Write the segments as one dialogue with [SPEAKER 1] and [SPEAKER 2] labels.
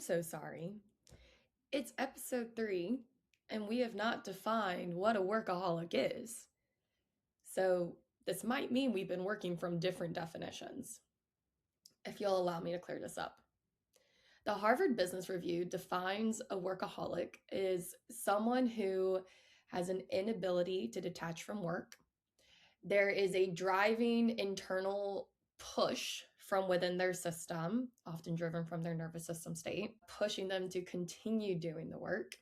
[SPEAKER 1] I'm so sorry. It's episode 3, and we have not defined what a workaholic is. So, this might mean we've been working from different definitions. If you'll allow me to clear this up. The Harvard Business Review defines a workaholic as someone who has an inability to detach from work. There is a driving internal push from within their system, often driven from their nervous system state, pushing them to continue doing the work.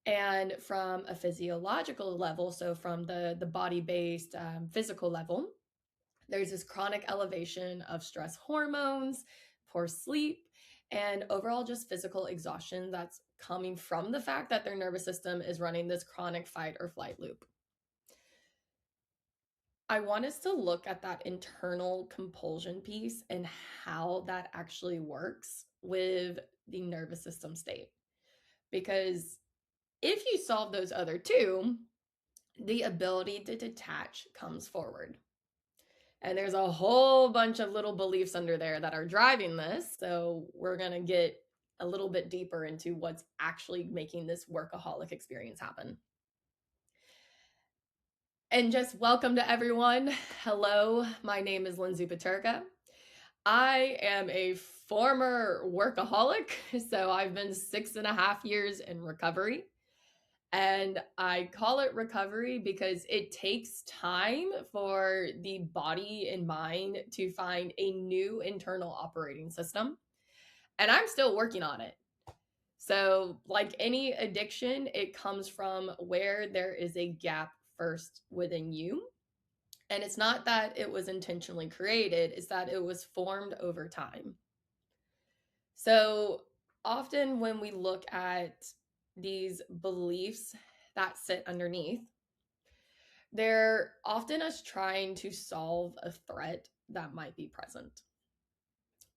[SPEAKER 1] And from a physiological level, so from the body-based physical level, there's this chronic elevation of stress hormones, poor sleep, and overall just physical exhaustion that's coming from the fact that their nervous system is running this chronic fight or flight loop. I want us to look at that internal compulsion piece and how that actually works with the nervous system state. Because if you solve those other two, the ability to detach comes forward. And there's a whole bunch of little beliefs under there that are driving this. So we're going to get a little bit deeper into what's actually making this workaholic experience happen. And just welcome to everyone. Hello, my name is Lindsay Paterka. I am a former workaholic, so I've been 6.5 years in recovery. And I call it recovery because it takes time for the body and mind to find a new internal operating system. And I'm still working on it. So, like any addiction, it comes from where there is a gap first within you. And it's not that it was intentionally created, it's that it was formed over time. So, often when we look at these beliefs that sit underneath, they're often us trying to solve a threat that might be present.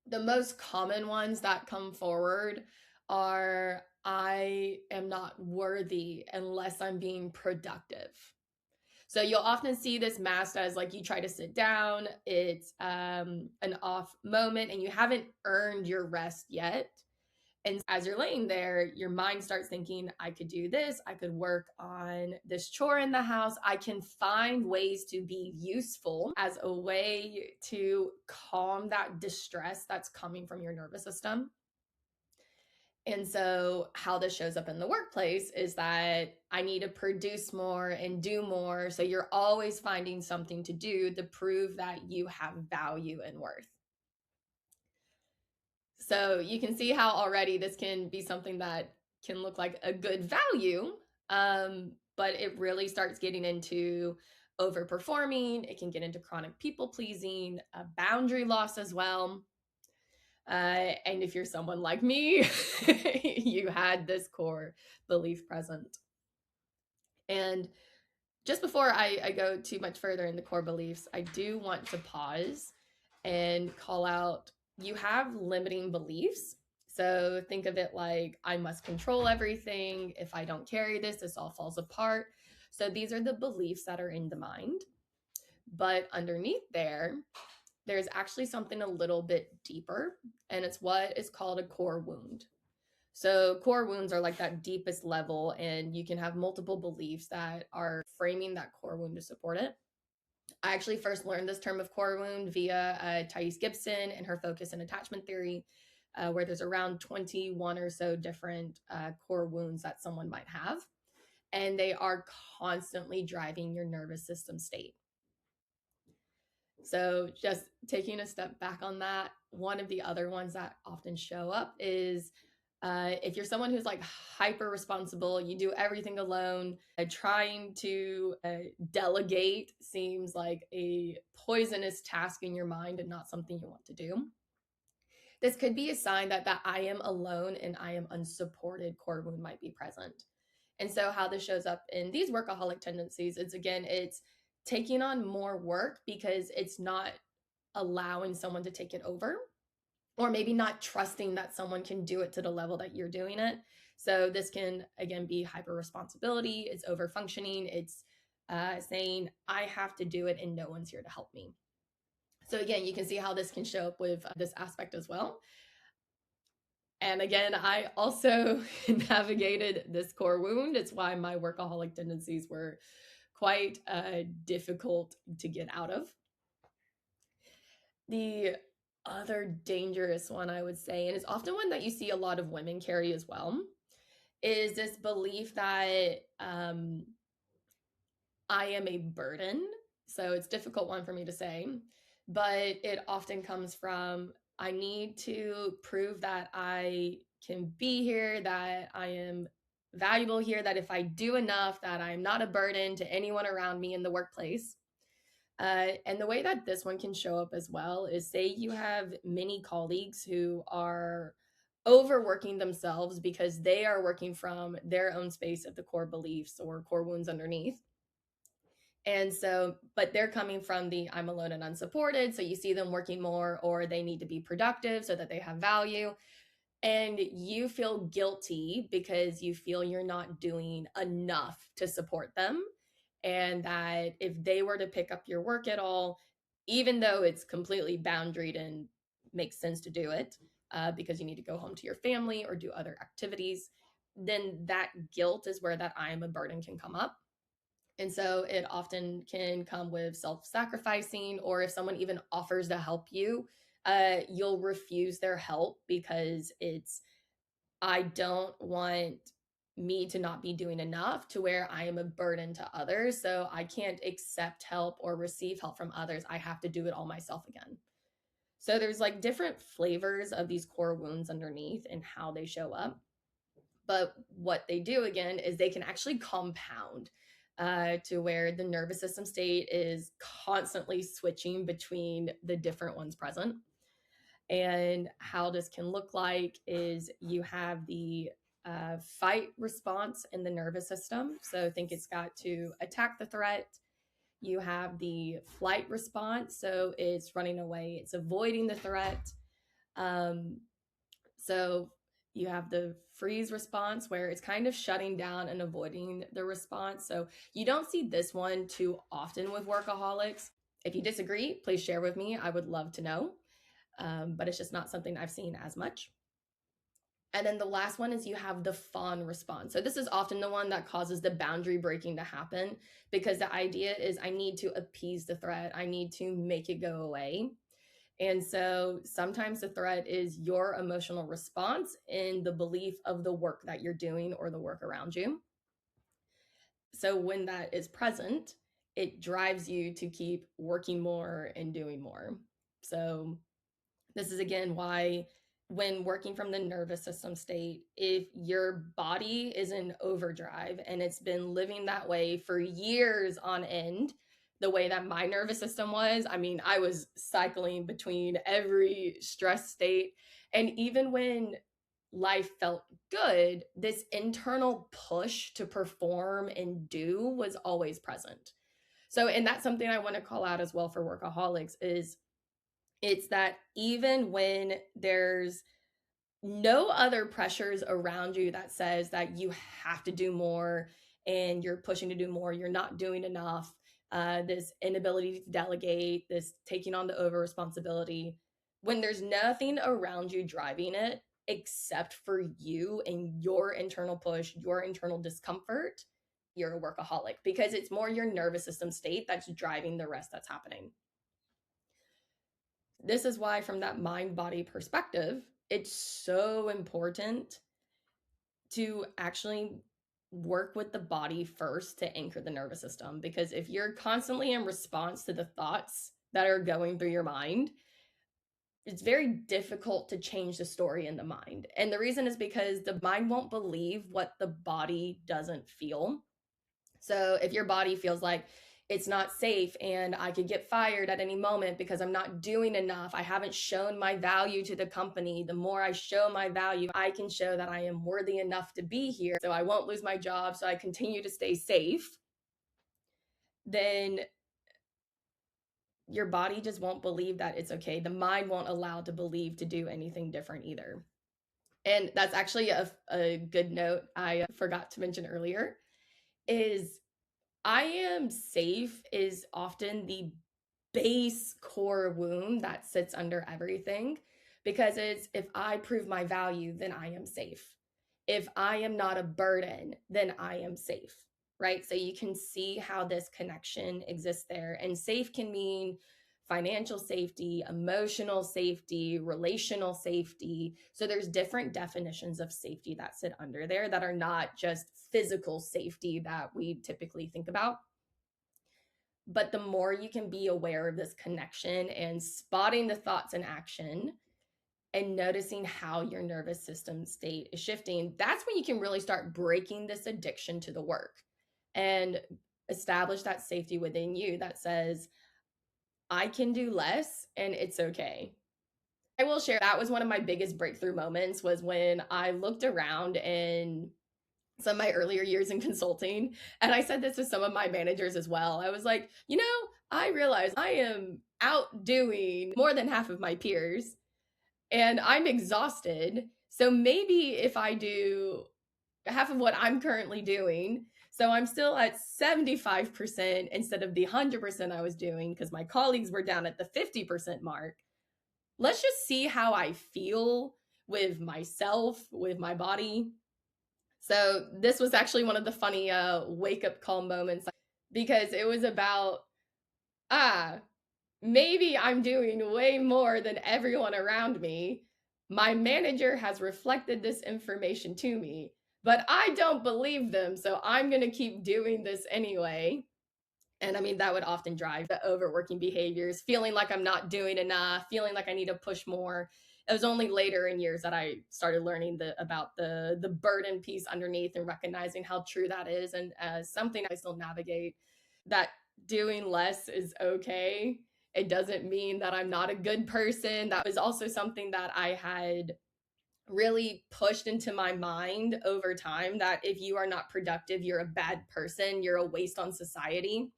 [SPEAKER 1] The most common ones that come forward are I am not worthy unless I'm being productive. So you'll often see this masked as like you try to sit down, it's an off moment and you haven't earned your rest yet. And as you're laying there, your mind starts thinking, I could do this. I could work on this chore in the house. I can find ways to be useful as a way to calm that distress that's coming from your nervous system. And so, how this shows up in the workplace is that I need to produce more and do more. So, you're always finding something to do to prove that you have value and worth. So you can see how already this can be something that can look like a good value, but it really starts getting into overperforming. It can get into chronic people pleasing, boundary loss as well. And if you're someone like me, you had this core belief present. And just before I go too much further in the core beliefs, I do want to pause and call out you have limiting beliefs. So think of it like I must control everything. If I don't carry this, this all falls apart. So these are the beliefs that are in the mind. But underneath there's actually something a little bit deeper, and it's what is called a core wound. So core wounds are like that deepest level, and you can have multiple beliefs that are framing that core wound to support it. I actually first learned this term of core wound via Thais Gibson and her focus and attachment theory, where there's around 21 or so different core wounds that someone might have. And they are constantly driving your nervous system state. So just taking a step back on that, one of the other ones that often show up is if you're someone who's like hyper responsible, you do everything alone, trying to delegate seems like a poisonous task in your mind and not something you want to do. This could be a sign that I am alone and I am unsupported core wound might be present. And so how this shows up in these workaholic tendencies is, again, it's taking on more work because it's not allowing someone to take it over, or maybe not trusting that someone can do it to the level that you're doing it. So this can, again, be hyper responsibility. It's over functioning. It's saying, I have to do it and no one's here to help me. So again, you can see how this can show up with this aspect as well. And again, I also navigated this core wound. It's why my workaholic tendencies were quite difficult to get out of. The other dangerous one, I would say, and it's often one that you see a lot of women carry as well, is this belief that I am a burden. So it's a difficult one for me to say, but it often comes from I need to prove that I can be here, that I am valuable here, that if I do enough, that I'm not a burden to anyone around me in the workplace. And the way that this one can show up as well is say you have many colleagues who are overworking themselves because they are working from their own space of the core beliefs or core wounds underneath. And so, but they're coming from the I'm alone and unsupported. So you see them working more, or they need to be productive so that they have value. And you feel guilty because you feel you're not doing enough to support them. And that if they were to pick up your work at all, even though it's completely boundaried and makes sense to do it because you need to go home to your family or do other activities, then that guilt is where that I am a burden can come up. And so it often can come with self sacrificing, or if someone even offers to help you, you'll refuse their help because it's, I don't want me to not be doing enough to where I am a burden to others. So I can't accept help or receive help from others. I have to do it all myself again. So there's like different flavors of these core wounds underneath and how they show up. But what they do again is they can actually compound to where the nervous system state is constantly switching between the different ones present. And how this can look like is you have the fight response in the nervous system. So think it's got to attack the threat. You have the flight response. So it's running away, it's avoiding the threat. Um, so you have the freeze response where it's kind of shutting down and avoiding the response. So you don't see this one too often with workaholics. If you disagree, please share with me. I would love to know. But it's just not something I've seen as much. And then the last one is you have the fawn response. So this is often the one that causes the boundary breaking to happen because the idea is I need to appease the threat. I need to make it go away. And so sometimes the threat is your emotional response in the belief of the work that you're doing or the work around you. So when that is present, it drives you to keep working more and doing more. So this is again why when working from the nervous system state, if your body is in overdrive and it's been living that way for years on end, the way that my nervous system was, I mean, I was cycling between every stress state. And even when life felt good, this internal push to perform and do was always present. So, and that's something I want to call out as well for workaholics is it's that even when there's no other pressures around you that says that you have to do more and you're pushing to do more, you're not doing enough, this inability to delegate, this taking on the over responsibility, when there's nothing around you driving it except for you and your internal push, your internal discomfort, you're a workaholic because it's more your nervous system state that's driving the rest that's happening. This is why, from that mind body perspective, it's so important to actually work with the body first to anchor the nervous system. Because if you're constantly in response to the thoughts that are going through your mind, it's very difficult to change the story in the mind. And the reason is because the mind won't believe what the body doesn't feel. So if your body feels like it's not safe and I could get fired at any moment because I'm not doing enough, I haven't shown my value to the company. The more I show my value, I can show that I am worthy enough to be here. So I won't lose my job. So I continue to stay safe. Then your body just won't believe that it's okay. The mind won't allow to believe to do anything different either. And that's actually a good note I forgot to mention earlier is I am safe is often the base core wound that sits under everything because it's, if I prove my value, then I am safe. If I am not a burden, then I am safe, right? So you can see how this connection exists there. And safe can mean financial safety, emotional safety, relational safety. So there's different definitions of safety that sit under there that are not just physical safety that we typically think about. But the more you can be aware of this connection and spotting the thoughts in action and noticing how your nervous system state is shifting, that's when you can really start breaking this addiction to the work and establish that safety within you that says, I can do less and it's okay. I will share that was one of my biggest breakthrough moments, was when I looked around in some of my earlier years in consulting. And I said this to some of my managers as well. I was like, I realize I am outdoing more than half of my peers and I'm exhausted. So maybe if I do half of what I'm currently doing, so I'm still at 75% instead of the 100% I was doing because my colleagues were down at the 50% mark. Let's just see how I feel with myself, with my body. So this was actually one of the funny wake up call moments, because it was about, maybe I'm doing way more than everyone around me. My manager has reflected this information to me, but I don't believe them. So I'm going to keep doing this anyway. And I mean, that would often drive the overworking behaviors, feeling like I'm not doing enough, feeling like I need to push more. It was only later in years that I started learning about the burden piece underneath and recognizing how true that is. And as something I still navigate, that doing less is okay. It doesn't mean that I'm not a good person. That was also something that I had really pushed into my mind over time, that if you are not productive, you're a bad person, you're a waste on society.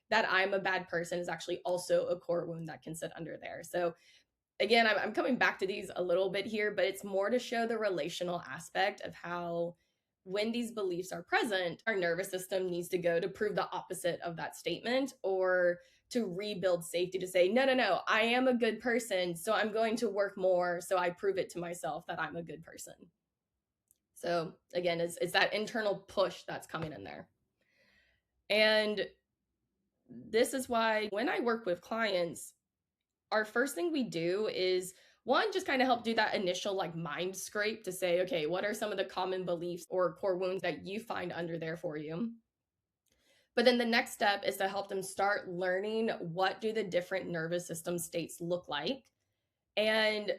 [SPEAKER 1] That I'm a bad person is actually also a core wound that can sit under there. So again, I'm coming back to these a little bit here, but it's more to show the relational aspect of how, when these beliefs are present, our nervous system needs to go to prove the opposite of that statement, or to rebuild safety, to say, no, I am a good person, so I'm going to work more so I prove it to myself that I'm a good person. So again, it's that internal push that's coming in there. And this is why when I work with clients, our first thing we do is, one, just kind of help do that initial mind scrape to say, okay, what are some of the common beliefs or core wounds that you find under there for you? But then the next step is to help them start learning, what do the different nervous system states look like, and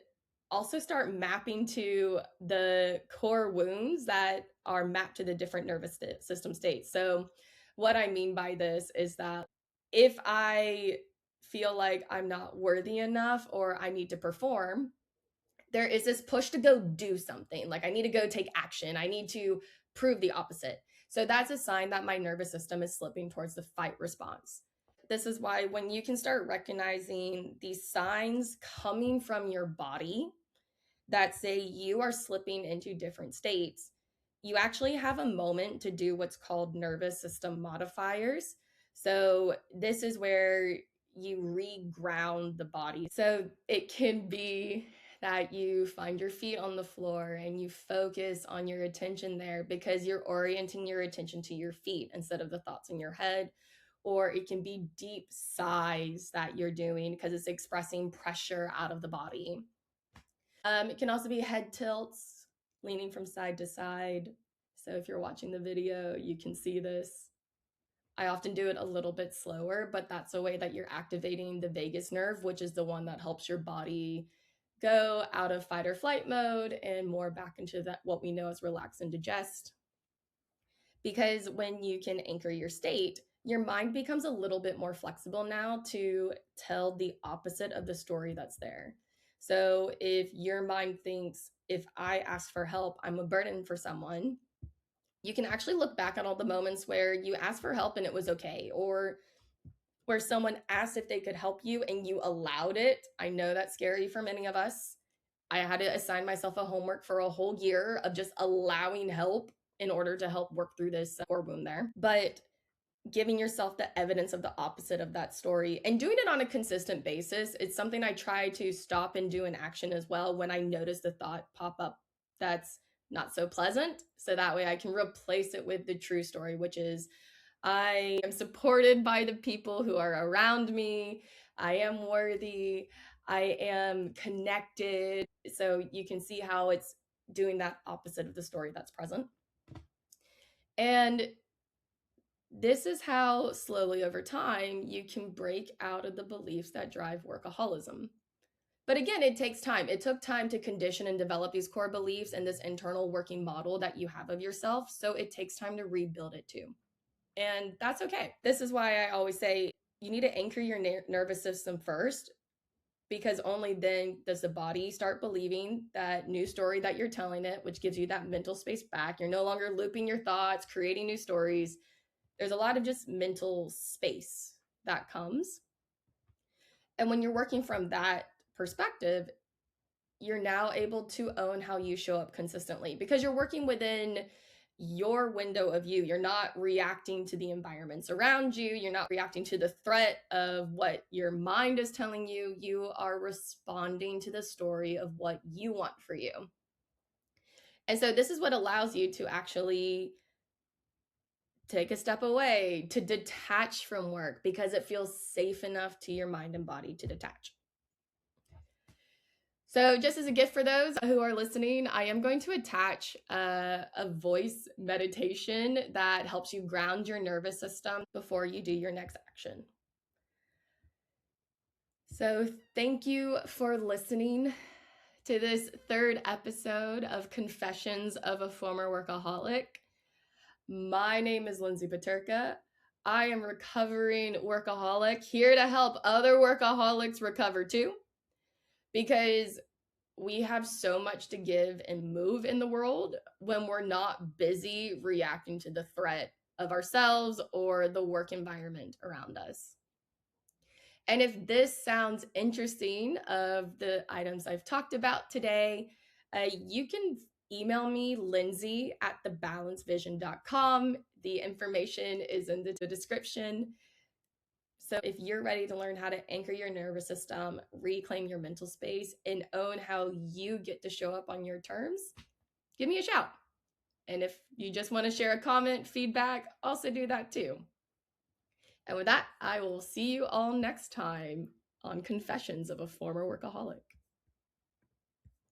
[SPEAKER 1] also start mapping to the core wounds that are mapped to the different nervous system states. So what I mean by this is that if I feel like I'm not worthy enough or I need to perform, there is this push to go do something. Like I need to go take action. I need to prove the opposite. So that's a sign that my nervous system is slipping towards the fight response. This is why when you can start recognizing these signs coming from your body that say you are slipping into different states, you actually have a moment to do what's called nervous system modifiers. So this is where you reground the body. So it can be that you find your feet on the floor and you focus on your attention there because you're orienting your attention to your feet instead of the thoughts in your head. Or it can be deep sighs that you're doing because it's expressing pressure out of the body. It can also be head tilts, leaning from side to side. So if you're watching the video, you can see this. I often do it a little bit slower, but that's a way that you're activating the vagus nerve, which is the one that helps your body go out of fight or flight mode and more back into that, what we know as relax and digest. Because when you can anchor your state, your mind becomes a little bit more flexible now to tell the opposite of the story that's there. So if your mind thinks, if I ask for help, I'm a burden for someone, you can actually look back on all the moments where you asked for help and it was okay, or where someone asked if they could help you and you allowed it. I know that's scary for many of us. I had to assign myself a homework for a whole year of just allowing help in order to help work through this core wound there. But giving yourself the evidence of the opposite of that story and doing it on a consistent basis. It's something I try to stop and do in action as well when I notice the thought pop up that's not so pleasant. So that way I can replace it with the true story, which is I am supported by the people who are around me. I am worthy. I am connected. So you can see how it's doing that opposite of the story that's present. And this is how slowly over time you can break out of the beliefs that drive workaholism. But again, it takes time. It took time to condition and develop these core beliefs and this internal working model that you have of yourself. So it takes time to rebuild it too. And that's okay. This is why I always say you need to anchor your nervous system first, because only then does the body start believing that new story that you're telling it, which gives you that mental space back. You're no longer looping your thoughts, creating new stories. There's a lot of just mental space that comes. And when you're working from that perspective, you're now able to own how you show up consistently because you're working within your window of view. You're not reacting to the environments around you. You're not reacting to the threat of what your mind is telling you. You are responding to the story of what you want for you. And so this is what allows you to actually take a step away, to detach from work because it feels safe enough to your mind and body to detach. So just as a gift for those who are listening, I am going to attach a voice meditation that helps you ground your nervous system before you do your next action. So thank you for listening to this third episode of Confessions of a Former Workaholic. My name is Lindsay Paterka. I am a recovering workaholic, here to help other workaholics recover too, because we have so much to give and move in the world when we're not busy reacting to the threat of ourselves or the work environment around us. And if this sounds interesting of the items I've talked about today, you can email me, lindsay@thebalancevision.com. The information is in the description. So if you're ready to learn how to anchor your nervous system, reclaim your mental space, and own how you get to show up on your terms, give me a shout. And if you just want to share a comment, feedback, also do that too. And with that, I will see you all next time on Confessions of a Former Workaholic.